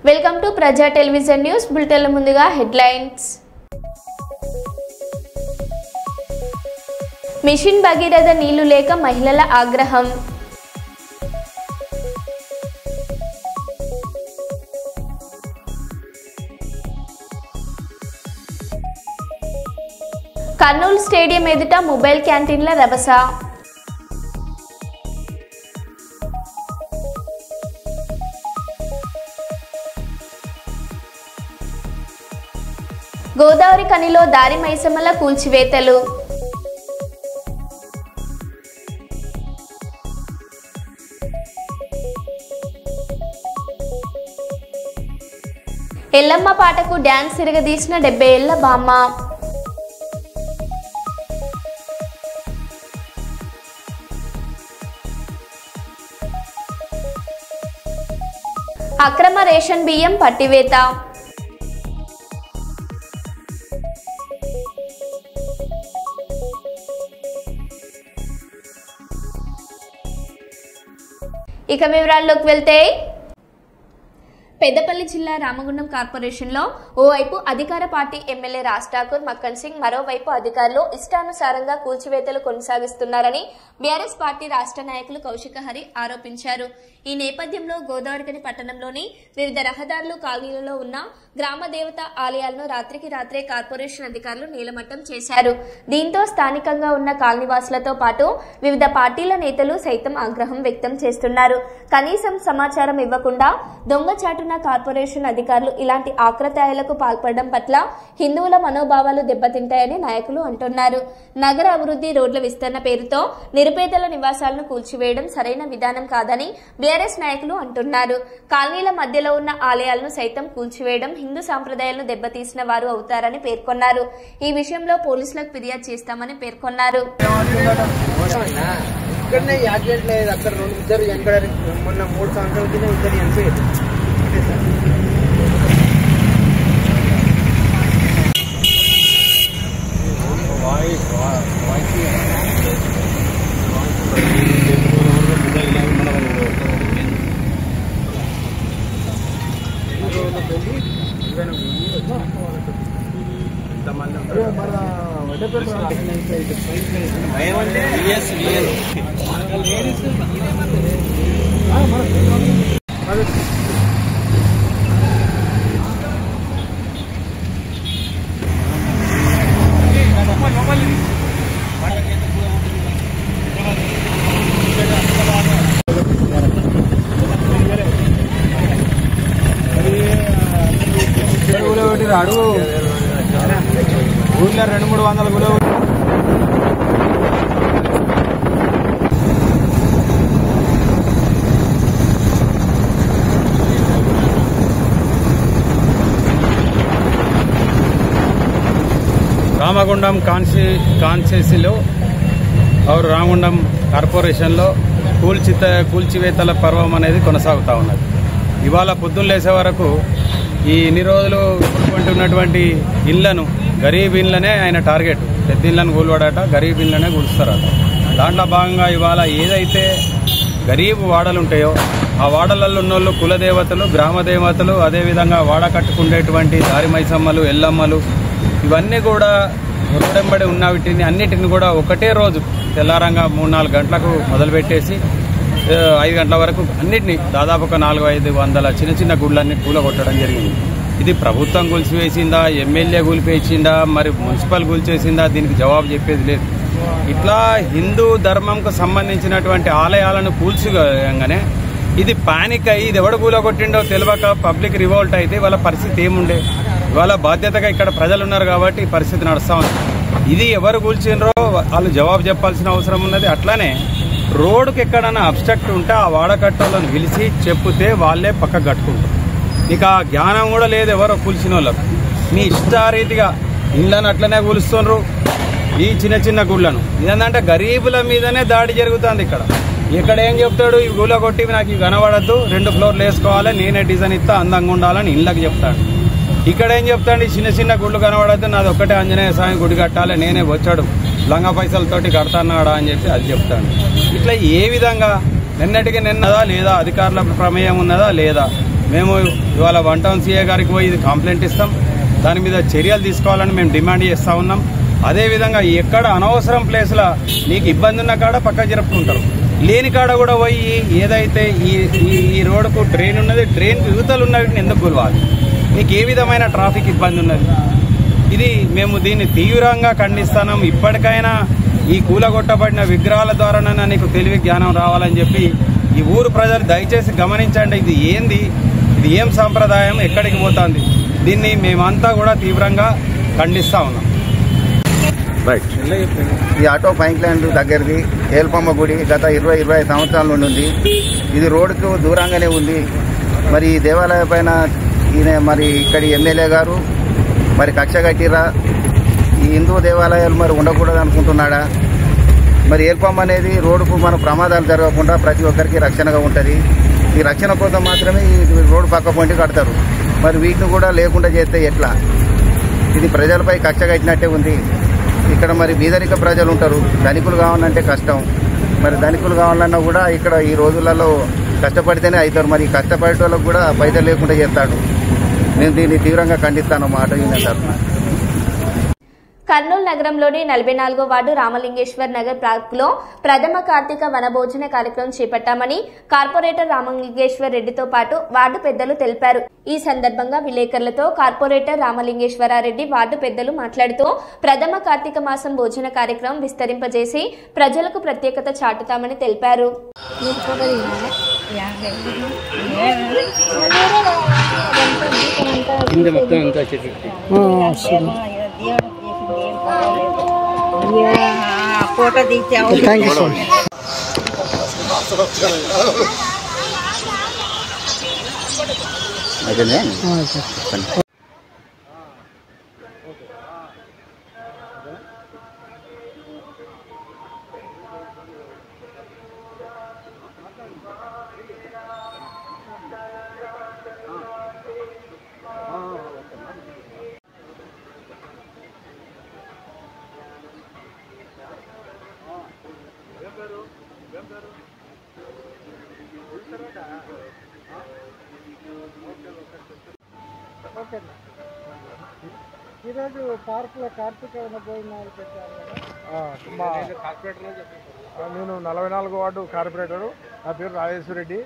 Welcome to ప్రజా television news bulletin ముందుగా headlines. Machine Bhagiratha నీళ్లు లేక మహిళల ఆగ్రహం. కర్నూలు స్టేడియం ఎదుట మొబైల్ క్యాంటీన్ల రభస. గోదావరి కనిలో దారి మైసమ్మల కూల్చివేతలు. ఎల్లమ్మ పాటకు డ్యాన్స్ తిరగదీసిన 70 ఏళ్ల బామ్మ. అక్రమ రేషన్ బియ్యం పట్టివేత. ఇక వివరాల్లోకి వెళ్తే, పెద్దపల్లి జిల్లా రామగుండం కార్పొరేషన్లో ఓవైపు అధికార పార్టీ ఎమ్మెల్యే రాజ్ ఠాకూర్, మక్కన్ సింగ్, మరోవైపు అధికారులు ఇష్టానుసారంగా కూల్చివేతలు కొనసాగిస్తున్నారని బీఆర్ఎస్ పార్టీ రాష్ట్ర నాయకులు కౌశిక హరి ఆరోపించారు. ఈ నేపథ్యంలో గోదావరికని పట్టణంలోని వివిధ రహదారులు, కాలనీలలో ఉన్న గ్రామ దేవత ఆలయాలను రాత్రికి రాత్రే కార్పొరేషన్ అధికారులు నీలమట్టం చేశారు. దీంతో స్థానికంగా ఉన్న కాలనీవాసులతో పాటు వివిధ పార్టీల నేతలు సైతం ఆగ్రహం వ్యక్తం చేస్తున్నారు. కనీసం సమాచారం ఇవ్వకుండా దొంగచాటున కార్పొరేషన్ అధికారులు ఇలాంటి ఆక్రతాయాలకు పాల్పడడం పట్ల హిందువుల మనోభావాలు దెబ్బతింటాయని నాయకులు అంటున్నారు. నగర అభివృద్ధి, రోడ్ల విస్తరణ పేరుతో నిరుపేదల నివాసాలను కూల్చివేయడం సరైన విధానం కాదని బీఆర్ఎస్ నాయకులు అంటున్నారు. కాలనీల మధ్యలో ఉన్న ఆలయాలను సైతం కూల్చివేయడం హిందూ సాంప్రదాయాలను దెబ్బతీసిన వారు అవుతారని పేర్కొన్నారు. ఈ విషయంలో పోలీసులకు ఫిర్యాదు చేస్తామని పేర్కొన్నారు. అడుగు ఊర్లో 200-300 గులో రామగుండం కాన్స్టిట్యున్సీలో రామగుండం కార్పొరేషన్లో కూల్చివేతల పర్వం అనేది కొనసాగుతూ ఉన్నది. ఇవాళ పొద్దున్న లేసే వరకు ఈ ఇన్ని రోజులు ఉన్నటువంటి ఇళ్లను, గరీబ్ ఇళ్లనే ఆయన టార్గెట్. పెద్ద ఇళ్లను కూలవాడట, గరీబ్ ఇళ్లనే కూలుస్తారట. దాంట్లో భాగంగా ఇవాళ ఏదైతే గరీబ్ వాడలు ఉంటాయో ఆ వాడలలో ఉన్నోళ్ళు కులదేవతలు, గ్రామ దేవతలు, అదేవిధంగా వాడ కట్టుకుండేటువంటి దారి మైసమ్మలు, ఎల్లమ్మలు, ఇవన్నీ కూడా రోడెంబడి ఉన్న వీటిని అన్నిటిని కూడా ఒకటే రోజు తెల్లారంగా 3-4 గంటలకు మొదలుపెట్టేసి 5 గంటల వరకు అన్నింటినీ దాదాపు ఒక 400-500 చిన్న చిన్న గుళ్ళన్నీ కూలగొట్టడం జరిగింది. ఇది ప్రభుత్వం కూల్చివేసిందా, ఎమ్మెల్యే కూల్పేసిందా, మరి మున్సిపల్ కూల్చేసిందా, దీనికి జవాబు చెప్పేది లేదు. ఇట్లా హిందూ ధర్మంకు సంబంధించినటువంటి ఆలయాలను కూల్చగానే ఇది పానిక్ అయ్యి ఇది ఎవడు కూలగొట్టిండో తెలియక పబ్లిక్ రివోల్ట్ అయితే వాళ్ళ పరిస్థితి ఏముండే. ఇవాళ బాధ్యతగా ఇక్కడ ప్రజలు ఉన్నారు కాబట్టి ఈ పరిస్థితి నడుస్తూ ఉంది. ఇది ఎవరు కూల్చిండ్రో వాళ్ళు జవాబు చెప్పాల్సిన అవసరం ఉన్నది. అట్లానే రోడ్డుకి ఎక్కడన్నా అబ్స్ట్రక్ట్ ఉంటే ఆ వాడకట్టోళ్ళని పిలిచి చెప్తే వాళ్ళే పక్కకు కట్టుకుంటారు. ఇక ఆ జ్ఞానం కూడా లేదు ఎవరో కూల్చిన వాళ్ళకు. మీ ఇష్టారీతిగా ఇళ్లను అట్లనే కూలుస్తున్నారు, ఈ చిన్న చిన్న గుళ్ళను. ఇదేంటంటే గరీబుల మీదనే దాడి జరుగుతుంది ఇక్కడ. ఇక్కడ ఏం చెప్తాడు, ఈ గుళ్ళ కొట్టి నాకు ఇవి కనబడద్దు, 2 ఫ్లోర్లు వేసుకోవాలి, నేనే డిజైన్ ఇస్తా, అందంగా ఉండాలని ఇళ్ళకి చెప్తాడు. ఇక్కడ ఏం చెప్తాడు, చిన్న చిన్న గుళ్ళు కనబడద్దు, నాది ఒక్కటే ఆంజనేయ స్వామి గుడి కట్టాలి, నేనే వచ్చాడు లంగా పైసలతోటి కడతాన్నాడా అని చెప్పి అది చెప్తాడు. ఇట్లా ఏ విధంగా నిన్నటికి నిన్నదా లేదా, అధికారుల ప్రమేయం ఉన్నదా లేదా, మేము ఇవాళ 1 టౌన్ సీఏ గారికి పోయి ఇది కంప్లైంట్ ఇస్తాం. దాని మీద చర్యలు తీసుకోవాలని మేము డిమాండ్ చేస్తూ ఉన్నాం. అదేవిధంగా ఎక్కడ అనవసరం ప్లేస్లో నీకు ఇబ్బంది ఉన్న కాడ పక్క జరుపుకుంటారు, లేని కాడ కూడా పోయి ఏదైతే ఈ రోడ్డుకు డ్రైన్ ఉన్నది, డ్రైన్ యువతలు ఉన్నవి ఎందుకు గులవాలి? నీకు ఏ విధమైన ట్రాఫిక్ ఇబ్బంది ఉన్నది? ఇది మేము దీన్ని తీవ్రంగా ఖండిస్తున్నాం. ఇప్పటికైనా ఈ కూలగొట్టబడిన విగ్రహాల ద్వారానైనా నీకు తెలివి జ్ఞానం రావాలని చెప్పి ఈ ఊరు ప్రజలు దయచేసి గమనించండి. ఇది ఏంది? ఇది ఏం సాంప్రదాయం? ఎక్కడికి పోతుంది? దీన్ని మేమంతా కూడా తీవ్రంగా ఖండిస్తా ఉన్నాం. ఈ ఆటో పైంక్ ల్యాండ్ దగ్గరది ఏల్పమ్మ గుడి గత 20-25 సంవత్సరాల నుండి ఉంది. ఇది రోడ్డుకు దూరంగానే ఉంది. మరి ఈ దేవాలయం పైన ఈయన మరి ఇక్కడి ఎమ్మెల్యే గారు మరి కక్ష కట్టిరా, ఈ హిందూ దేవాలయాలు మరి ఉండకూడదు అనుకుంటున్నాడా? మరి ఏల్పమ్మ అనేది రోడ్డుకు మన ప్రమాదాలు జరగకుండా ప్రతి ఒక్కరికి రక్షణగా ఉంటుంది. ఈ రక్షణ కోసం మాత్రమే ఈ రోడ్డు పక్క పొంటి కడతారు. మరి వీటిని కూడా లేకుండా చేస్తే ఎట్లా? ఇది ప్రజలపై కక్ష కట్టినట్టే ఉంది. ఇక్కడ మరి బీదరిక ప్రజలు ఉంటారు, ధనికులు కావాలంటే కష్టం. మరి ధనికులు కావాలన్నా కూడా ఇక్కడ ఈ రోజులలో కష్టపడితేనే అవుతారు. మరి కష్టపడే వాళ్ళకు కూడా పైసలు లేకుండా చేస్తాడు. నేను దీన్ని తీవ్రంగా ఖండిస్తాను. మాట వినంటారు. కర్నూలు నగరంలోని 44వ వార్డు రామలింగేశ్వర్ నగర్ పార్కులో ప్రథమ కార్తీక వనభోజన కార్యక్రమం చేపట్టామని కార్పొరేటర్ రామలింగేశ్వర్ రెడ్డితో పాటు వార్డు పెద్దలు తెలిపారు. ఈ సందర్భంగా విలేకరులతో కార్పొరేటర్ రామలింగేశ్వరారెడ్డి వార్డు పెద్దలు మాట్లాడుతూ ప్రథమ కార్తీక మాసం భోజన కార్యక్రమం విస్తరింపజేసి ప్రజలకు ప్రత్యేకత చాటుతామని తెలిపారు. ఫోటో తీసాము. Thank you so much. ఈరోజు పార్కులో కార్తీక భోజనాలు పెట్టారు కదా. నేను 44 వార్డు కార్పొరేటరు. నా పేరు రాజేశ్వర రెడ్డి.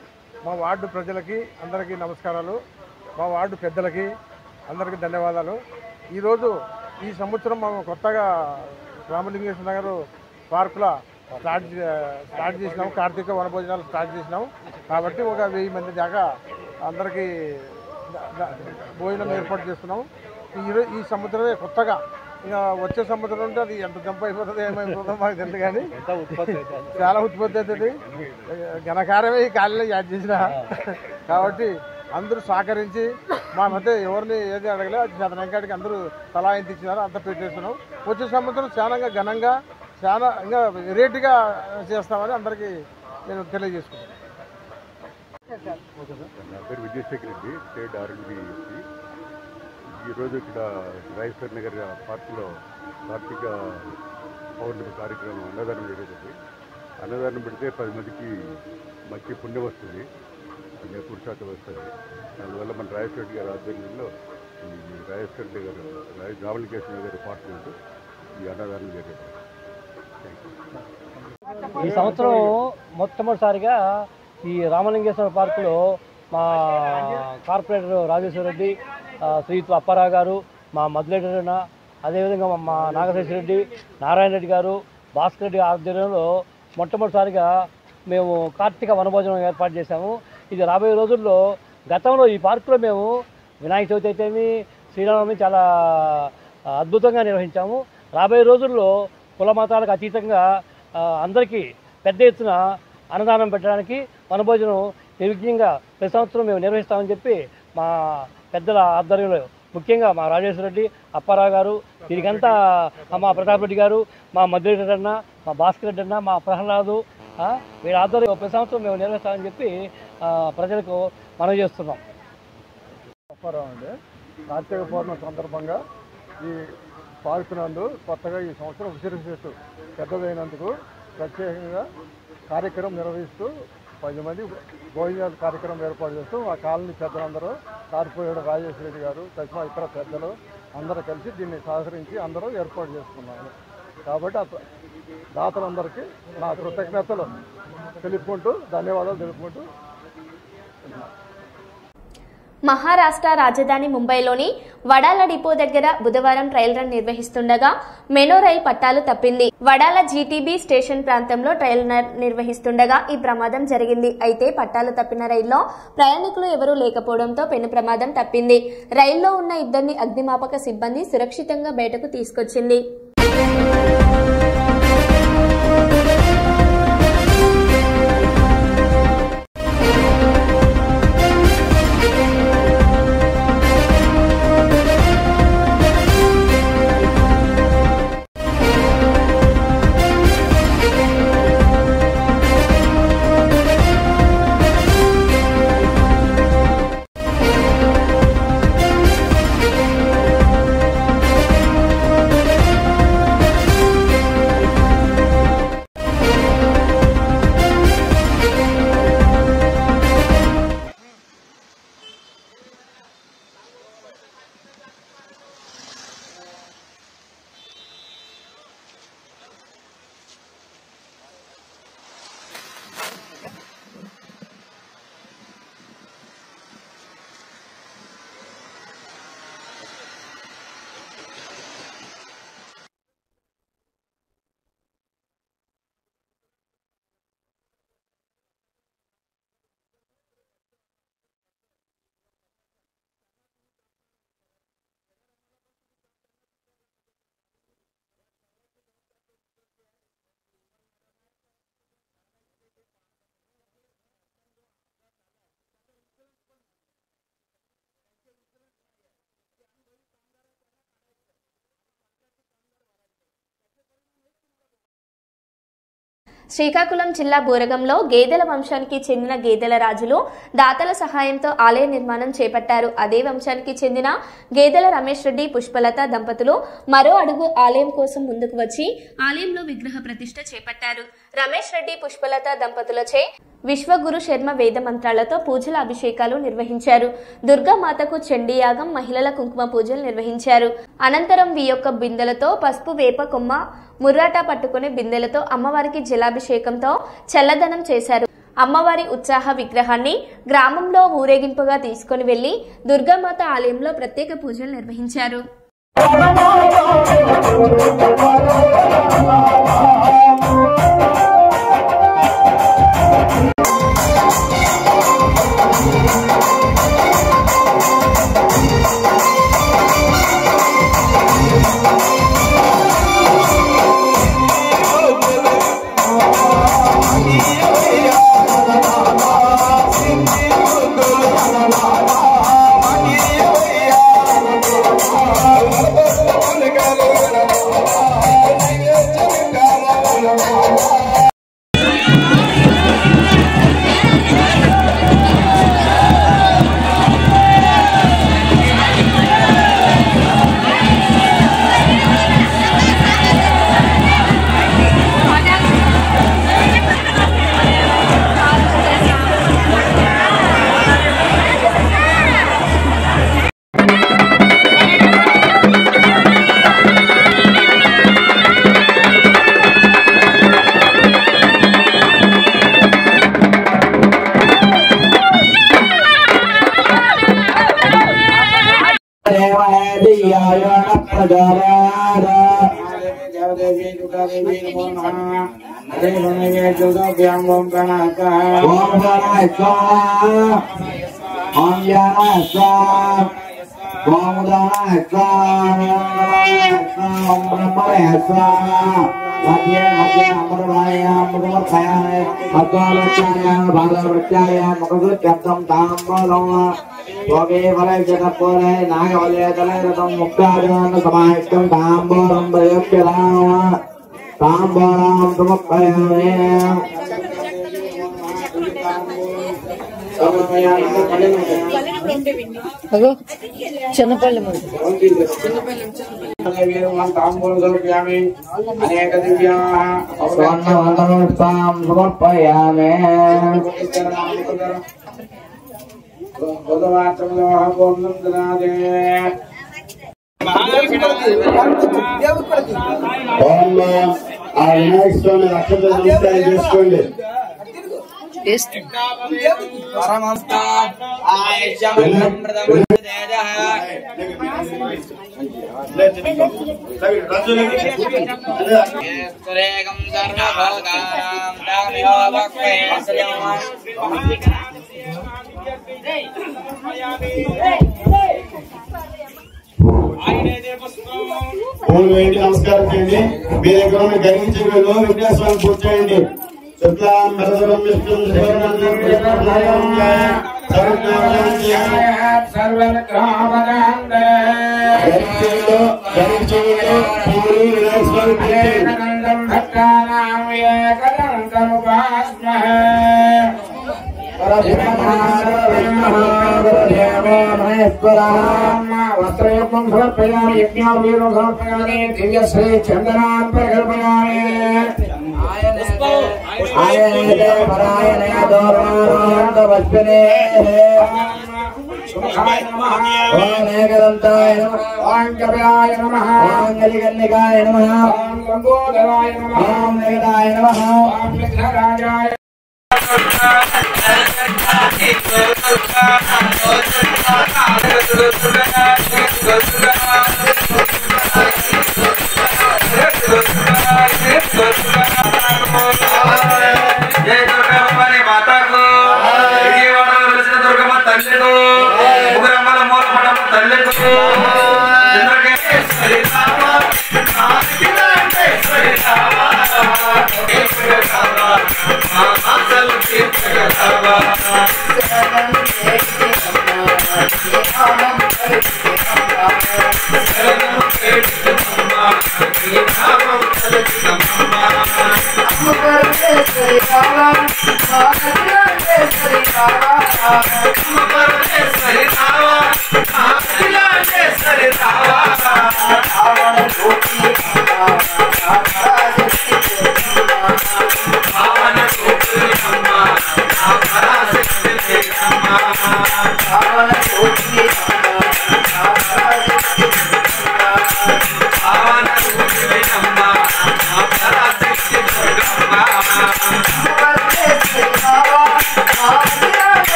మా వార్డు ప్రజలకి అందరికీ నమస్కారాలు. మా వార్డు పెద్దలకి అందరికీ ధన్యవాదాలు. ఈరోజు ఈ సంవత్సరం మేము కొత్తగా రామలింగేశ్వర నగర్ పార్కులో స్టార్ట్ చేసినాము. కార్తీక వనభోజనాలు స్టార్ట్ చేసినాము. కాబట్టి ఒక 1000 మంది దాకా అందరికీ భోజనం ఏర్పాటు చేస్తున్నాము. ఈ సంవత్సరమే కొత్తగా, ఇంకా వచ్చే సంవత్సరం ఉంటే అది ఎంత జంప్ అయిపోతుంది ఏమైపోతుందో మాకు తెలియదు, కానీ చాలా ఉత్పత్తి అవుతుంది. ఘనకారమే ఈ కాలంలో యాడ్ చేసిన. కాబట్టి అందరూ సహకరించి మా మధ్య ఎవరిని ఏది అడగలే, అది శాతనంకాడికి అందరూ తలా ఎంత ఇచ్చినారో అంత పెట్టేస్తున్నాం. వచ్చే సంవత్సరం చాలా ఘనంగా చాలా ఇంకా వెరైటీగా చేస్తామని అందరికీ నేను తెలియజేసుకున్నాను. నా పేరు విజయశేఖర్ రెడ్డి, స్టేట్ R&B. ఈరోజు ఇక్కడ రాజేశ్వర్ నగర్ పార్కులో కార్తీక పౌర్ణమి కార్యక్రమం అన్నదానం జరుగుతుంది. అన్నదానం పెడితే 10 మందికి మంచి పుణ్యం వస్తుంది, అనే పురుషార్థం వస్తుంది. అందువల్ల మన రాజేశ్వర రెడ్డి గారి ఆధ్వర్యంలో రాజేశ్వర రెడ్డి గారు రామలింగేశ్వర గారి పార్కులో ఈ అన్నదానం జరుగుతుంది. ఈ సంవత్సరం మొట్టమొదటిసారిగా ఈ రామలింగేశ్వర పార్కులో మా కార్పొరేటర్ రాజేశ్వర రెడ్డి, శ్రీతు అప్పారావు గారు, మా మధులేటర్ అన్న, అదేవిధంగా మా నాగశేష్ రెడ్డి, నారాయణ రెడ్డి గారు, భాస్కర్ రెడ్డి ఆధ్వర్యంలో మొట్టమొదటిసారిగా మేము కార్తీక వనభోజనం ఏర్పాటు చేశాము. ఇది రాబోయే రోజుల్లో, గతంలో ఈ పార్కులో మేము వినాయక చవితి అయితేమి శ్రీరామనవమి చాలా అద్భుతంగా నిర్వహించాము. రాబోయే రోజుల్లో కుల మతాలకు అతీతంగా అందరికీ పెద్ద ఎత్తున అన్నదానం పెట్టడానికి వనభోజనం నిర్విఘ్నంగా ప్రతి సంవత్సరం మేము నిర్వహిస్తామని చెప్పి మా పెద్దల ఆధ్వర్యంలో, ముఖ్యంగా మా రాజేశ్వర రెడ్డి, అప్పారావు గారు, దీనికంతా మా ప్రతాప్ రెడ్డి గారు, మా మధురెడ్డి అన్న, మా భాస్కర్ రెడ్డి అన్న, మా ప్రహ్లాదు, వీళ్ళ ఆధ్వర్యంలో ప్రతి సంవత్సరం మేము నిర్వహిస్తామని చెప్పి ప్రజలకు మనవి చేస్తున్నాం. అప్పారావు అండి. కార్తీక పౌర్ణమి సందర్భంగా ఈ పార్కు నందు కొత్తగా ఈ సంవత్సరం విసిరిసేస్తూ పెద్దదైనందుకు ప్రత్యేకంగా కార్యక్రమం నిర్వహిస్తూ 10 మంది భోజనాల కార్యక్రమం ఏర్పాటు చేస్తూ ఆ కాలనీ పెద్దలందరూ కార్పొరేటర్ రాజేశ్వర రెడ్డి గారు తక్షణ ఇతర పెద్దలు అందరూ కలిసి దీన్ని సహకరించి అందరూ ఏర్పాటు చేసుకున్నారు. కాబట్టి దాతలందరికీ నా కృతజ్ఞతలు తెలుపుకుంటూ ధన్యవాదాలు తెలుపుకుంటూ. మహారాష్ట్ర రాజధాని ముంబైలోని వడాల డిపో దగ్గర బుధవారం ట్రయల్ రన్ నిర్వహిస్తుండగా మెనో రైలు పట్టాలు తప్పింది. వడాల జీటీబీ స్టేషన్ ప్రాంతంలో ట్రయల్ రన్ నిర్వహిస్తుండగా ఈ ప్రమాదం జరిగింది. అయితే పట్టాలు తప్పిన రైల్లో ప్రయాణికులు ఎవరూ లేకపోవడంతో పెను ప్రమాదం తప్పింది. రైల్లో ఉన్న ఇద్దరిని అగ్నిమాపక సిబ్బంది సురక్షితంగా బయటకు తీసుకొచ్చింది. శ్రీకాకుళం జిల్లా బూరగంలో గేదెల వంశానికి చెందిన గేదెల రాజులు దాతల సహాయంతో ఆలయ నిర్మాణం చేపట్టారు. అదే వంశానికి చెందిన గేదెల రమేష్ రెడ్డి పుష్పలత దంపతులు మరో అడుగు ఆలయం కోసం ముందుకు వచ్చి ఆలయంలో విగ్రహ ప్రతిష్ఠ చేపట్టారు. రమేష్ రెడ్డి పుష్పలత దంపతులచే విశ్వగురు శర్మ వేద మంత్రాలతో పూజల అభిషేకాలు నిర్వహించారు. దుర్గామాతకు చండీయాగం, మహిళల కుంకుమ పూజలు నిర్వహించారు. అనంతరం వియొక్క బిందెలతో పసుపు, వేప కొమ్మ, ముర్రాటా పట్టుకునే బిందెలతో అమ్మవారికి జలాభిషేకంతో చల్లదనం చేశారు. అమ్మవారి ఉత్సాహ విగ్రహాన్ని గ్రామంలో ఊరేగింపుగా తీసుకుని వెళ్లి దుర్గామాత ఆలయంలో ప్రత్యేక పూజలు నిర్వహించారు. Kalau చిన్నపల్లి సమర్పయామి. ఆ వినాయక స్వామి అక్షత నమస్కారం చేసుకోండి. పూలు వేయండి, నమస్కారం చేయండి. మీ దగ్గర ఉన్న గర్వించే విఘ్నేశ్వరాన్ని పూజ చేయండి. వస్త్రయుగ్మం సమర్పయామి. యజ్ఞావీరం సమర్పయామి. దివ్యశ్రీ చందనాన్ ప్రకల్పయామి. ఆయనే పరాయణే దోర్మారోహంతవస్మినే ఓం ఏకదంతాయ నమః. ఓం కపిలాయ నమః. ఓం గలిగన్నికాయ నమః. ఓం లంబోదరాయ నమః. ఓం వేదాయ నమః. ఓం విఘ్నరాజాయ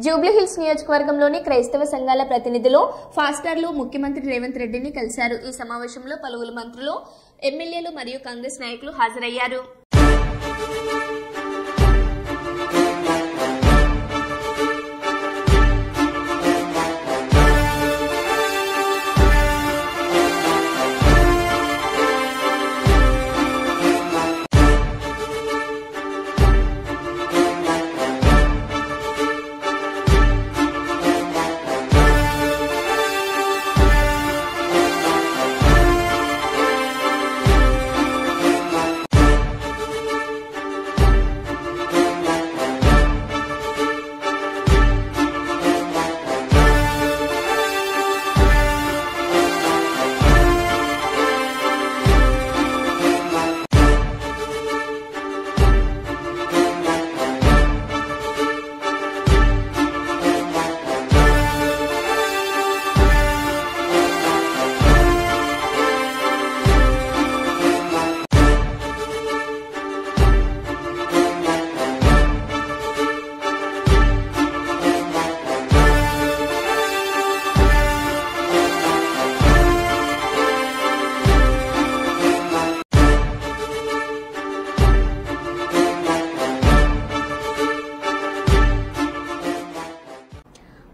జూబ్లీహిల్స్ నియోజకవర్గంలోని క్రైస్తవ సంఘాల ప్రతినిధులు ఫాస్టర్లు ముఖ్యమంత్రి రేవంత్ రెడ్డిని కలిశారు. ఈ సమావేశంలో పలువురు మంత్రులు, ఎమ్మెల్యేలు మరియు కాంగ్రెస్ నాయకులు హాజరయ్యారు.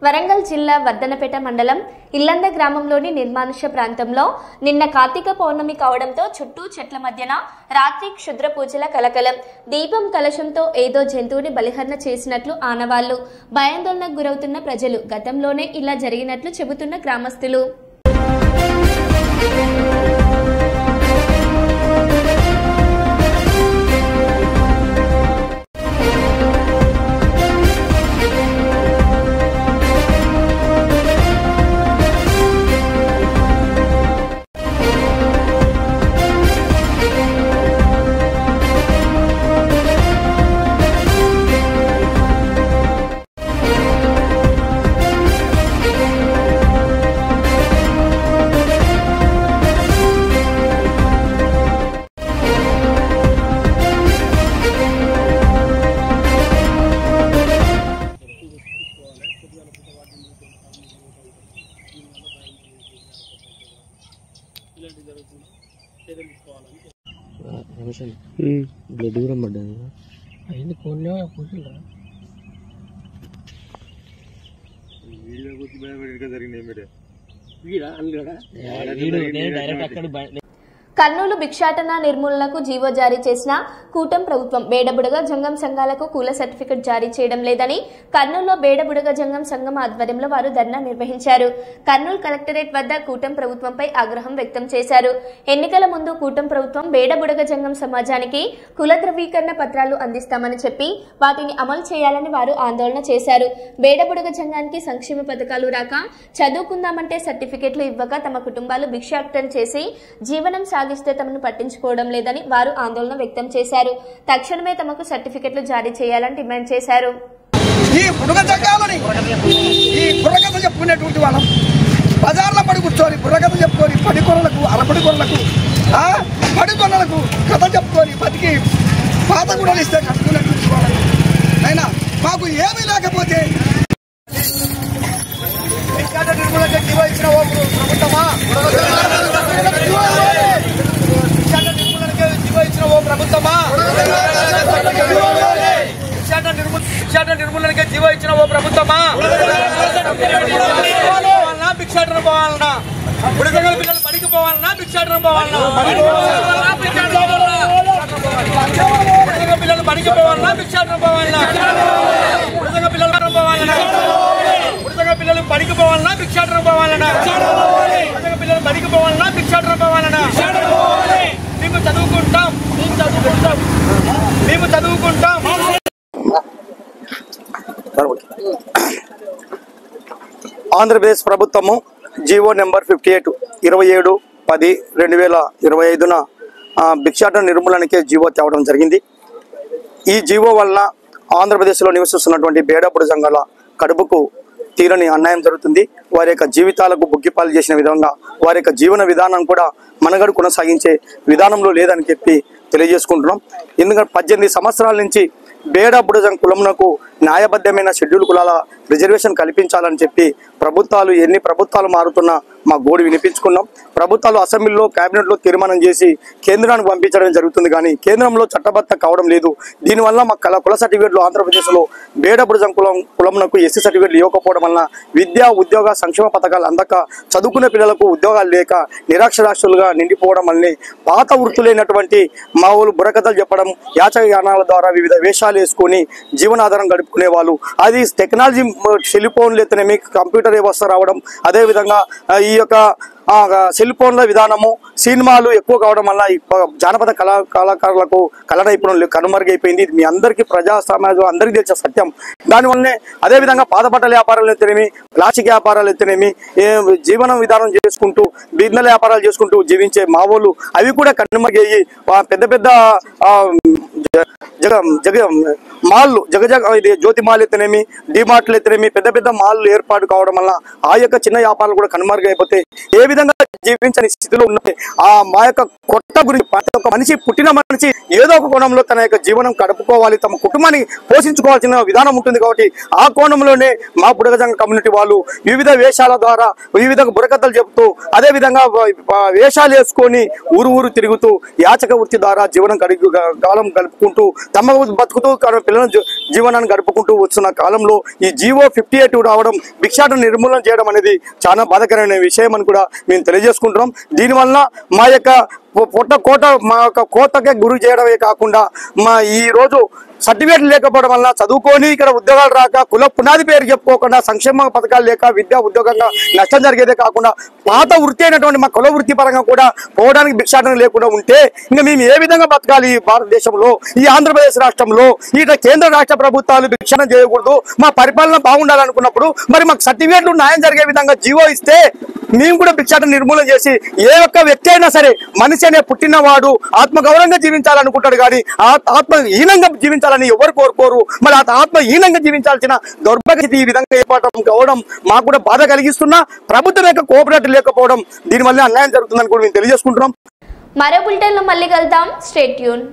వరంగల్ జిల్లా వర్ధనపేట మండలం ఇల్లంద గ్రామంలోని నిర్మానుష్య ప్రాంతంలో నిన్న కార్తీక పౌర్ణమి కావడంతో చుట్టూ చెట్ల మధ్యన రాత్రి క్షుద్ర పూజల కలకలం. దీపం కలశంతో ఏదో జంతువుని బలిహరణ చేసినట్లు ఆనవాళ్లు. భయాందోళనకు గురవుతున్న ప్రజలు. గతంలోనే ఇలా జరిగినట్లు చెబుతున్న గ్రామస్తులు. బ్లడ్ కూడా పడ్డది అయింది ఫోన్లో కూర్చుంటారా డైరెక్ట్ అక్కడ కర్నూలు భిక్షాటన నిర్మూలనకు జీవో జారీ చేసిన కూటమి ప్రభుత్వం బేడబుడగ జంగం సంఘాలకు కుల సర్టిఫికెట్ జారీ చేయడం లేదని కర్నూలులో బేడబుడగ జంగం సంఘం ఆధ్వర్యంలో వారు ధర్నా నిర్వహించారు. కర్నూలు కలెక్టరేట్ వద్ద కూటమి ప్రభుత్వంపై ఆగ్రహం వ్యక్తం చేశారు. ఎన్నికల ముందు కూటమి ప్రభుత్వం బేడబుడగ జంగం సమాజానికి కుల ధృవీకరణ పత్రాలు అందిస్తామని చెప్పి వాటిని అమలు చేయాలని వారు ఆందోళన చేశారు. బేడబుడగ జంగానికి సంక్షేమ పథకాలు రాక చదువుకుందామంటే సర్టిఫికెట్లు ఇవ్వక తమ కుటుంబాలు భిక్షాటన చేసి జీవనం సాగిస్తే తమను పట్టించుకోవడం లేదని వారు ఆందోళన వ్యక్తం చేశారు. తక్షణమే తమకు సర్టిఫికెట్లు జారీ చేయాలని డిమాండ్ చేశారు. ఈ బుడగ జంగాలని ఈ బుర్రకథ చెప్పుకునేటువంటి వాళ్ళం బజార్లో పడి కూర్చొని బుర్రకథ చెప్పుకొని పడికొరలకు అరపడికొరలకు పడికొరలకు కథ చెప్పుకొని బతికి పాత కూడా ఇస్తే కట్టుకునేటువంటి వాళ్ళం. అయినా మాకు ఏమీ లేకపోతే జీవో ఇచ్చిన ఓ ప్రభుత్వమా జీవో ఇచ్చిన ఓ ప్రభుత్వమా నిర్మూలనకే జీవో ఇచ్చిన ఓ ప్రభుత్వమా భిక్షాటన పోవాలన్నా బుడగల పిల్లలు పడికి పోవాలన్నా భిక్షాటన పోవాలన్నా బుడగ పిల్లలు పడికి పోవాలన్నా భిక్షాటన పోవాలన్నా బుడగ పిల్లలు పోవాలన్నా బుడగ పిల్లలు పడికి పోవాలన్నా భిక్షాటన పోవాలన్నా బుడగ పిల్లలు పడికి పోవాలన్నా భిక్షాటన పోవాలన్నా మేము చదువుకుంటాం మేము చదువుకుంటాం. ఆంధ్రప్రదేశ్ ప్రభుత్వము జీవో నెంబర్ 58 27/10/2025న భిక్షాటన నిర్మూలనకే జీవో తేవడం జరిగింది. ఈ జీవో వలన ఆంధ్రప్రదేశ్లో నివసిస్తున్నటువంటి బేడబుడ సంఘాల కడుపుకు తీరని అన్యాయం జరుగుతుంది. వారి యొక్క జీవితాలకు బుగ్గిపాలు చేసిన విధంగా వారి యొక్క జీవన విధానం కూడా మనగడు కొనసాగించే విధానంలో లేదని చెప్పి తెలియజేసుకుంటున్నాం. ఎందుకంటే 18 సంవత్సరాల నుంచి బేడబుడ కులంకు న్యాయబద్ధమైన షెడ్యూల్ కులాల రిజర్వేషన్ కల్పించాలని చెప్పి ఎన్ని ప్రభుత్వాలు మారుతున్నా మా గోడు వినిపించుకున్నాం. ప్రభుత్వాలు అసెంబ్లీలో కేబినెట్లో తీర్మానం చేసి కేంద్రానికి పంపించడం జరుగుతుంది, కానీ కేంద్రంలో చట్టబద్ధ కావడం లేదు. దీనివల్ల మా కుల సర్టిఫికేట్లు ఆంధ్రప్రదేశ్లో బేడబుడ కులంకు ఎస్సీ సర్టిఫికేట్లు ఇవ్వకపోవడం వలన విద్యా ఉద్యోగ సంక్షేమ పథకాలు అందక చదువుకునే పిల్లలకు ఉద్యోగాలు లేక నిరాక్షరాస్యులుగా నిండిపోవడం వల్లనే పాత వృత్తులైనటువంటి మా ఊళ్ళు బుర్రకథలు చెప్పడం, యాచయానాల ద్వారా వివిధ వేషాలు వేసుకొని జీవనాధారం గడుపుకునే వాళ్ళు. అది టెక్నాలజీ సెల్ ఫోన్లు ఎత్తనేమి కంప్యూటర్ వ్యవస్థ రావడం, అదేవిధంగా ఈ యొక్క సెల్ ఫోన్ల విధానము సినిమాలు ఎక్కువ కావడం వల్ల జానపద కళాకారులకు కళ నైపుణ్యం కనుమరుగైపోయింది. ఇది మీ అందరికీ ప్రజా సమాజం అందరికీ తెలిసిన సత్యం. దానివల్లనే అదేవిధంగా పాత బట్టల వ్యాపారాలు ఎత్తనేమి, ప్లాస్టిక్ వ్యాపారాలు ఎత్తనేమి, జీవనం విధానం చేసుకుంటూ బిజినెస్ వ్యాపారాలు చేసుకుంటూ జీవించే మావోళ్ళు అవి కూడా కనుమరుగయ్యి పెద్ద పెద్ద మాల్లు ఇది జ్యోతి మాల్ ఎత్తనేమి, డిమార్ట్లు ఎత్తనేమి పెద్ద పెద్ద మాల్లు ఏర్పాటు కావడం వల్ల ఆ యొక్క చిన్న వ్యాపారాలు కూడా కనుమరుగైపోతే ఏ విధంగా జీవించని స్థితిలో ఉన్నది. ఆ మా యొక్క కొత్త గురించి ప్రతి ఒక్క మనిషి పుట్టిన మనిషి ఏదో ఒక కోణంలో తన యొక్క జీవనం గడుపుకోవాలి, తమ కుటుంబాన్ని పోషించుకోవాల్సిన విధానం ఉంటుంది. కాబట్టి ఆ కోణంలోనే మా బుడగ సంఘ కమ్యూనిటీ వాళ్ళు వివిధ వేషాల ద్వారా వివిధ బుర్రకథలు చెబుతూ అదే విధంగా వేషాలు వేసుకొని ఊరు తిరుగుతూ యాచక వృత్తి ద్వారా జీవనం కాలం గడుపుకుంటూ తమ బతుకుతూ పిల్లల జీవనాన్ని గడుపుకుంటూ వస్తున్న కాలంలో ఈ జీవో 58 రావడం, భిక్షాటన నిర్మూలన చేయడం అనేది చాలా బాధాకరమైన విషయం అని కూడా మేము తెలియజేసుకుంటున్నాం. దీనివల్ల మా యొక్క మా యొక్క కోటకే గురి చేయడమే కాకుండా మా ఈ రోజు సర్టిఫికేట్ లేకపోవడం వల్ల చదువుకొని ఇక్కడ ఉద్యోగాలు రాక కుల పునాది పేరు చెప్పుకోకుండా సంక్షేమ పథకాలు లేక విద్యా ఉద్యోగంగా నష్టం జరిగేదే కాకుండా పాత వృత్తి అయినటువంటి మా కుల వృత్తి పరంగా కూడా పోవడానికి భిక్షాటన లేకుండా ఉంటే ఇంకా మేము ఏ విధంగా బతకాలి? ఈ భారతదేశంలో, ఈ ఆంధ్రప్రదేశ్ రాష్ట్రంలో ఇట్లా కేంద్ర రాష్ట్ర ప్రభుత్వాలు భిక్షాటన చేయకూడదు, మా పరిపాలన బాగుండాలనుకున్నప్పుడు మరి మాకు సర్టిఫికేట్లు న్యాయం జరిగే విధంగా జీవో ఇస్తే మేము కూడా భిక్షాటన నిర్మూలన చేసి ఏ ఒక్క వ్యక్తి అయినా సరే మనిషి అనే పుట్టినవాడు ఆత్మగౌరవంగా జీవించాలనుకుంటాడు కానీ ఆత్మహీనంగా జీవించాలని ఎవరు కోరుకోరు. మరి ఆత్మహీనంగా జీవించాల్సిన దౌర్భాగ్యత ఈ విధంగా ఏర్పడటం కావడం మాకు కూడా బాధ కలిగిస్తున్నా ప్రభుత్వం యొక్క కోఆపరేట్ లేకపోవడం దీనివల్ల అన్యాయం జరుగుతుందని కూడా మేము తెలియజేసుకుంటున్నాం. మరో బులెటిన్లో మళ్ళీ కలుద్దాం. Stay tune.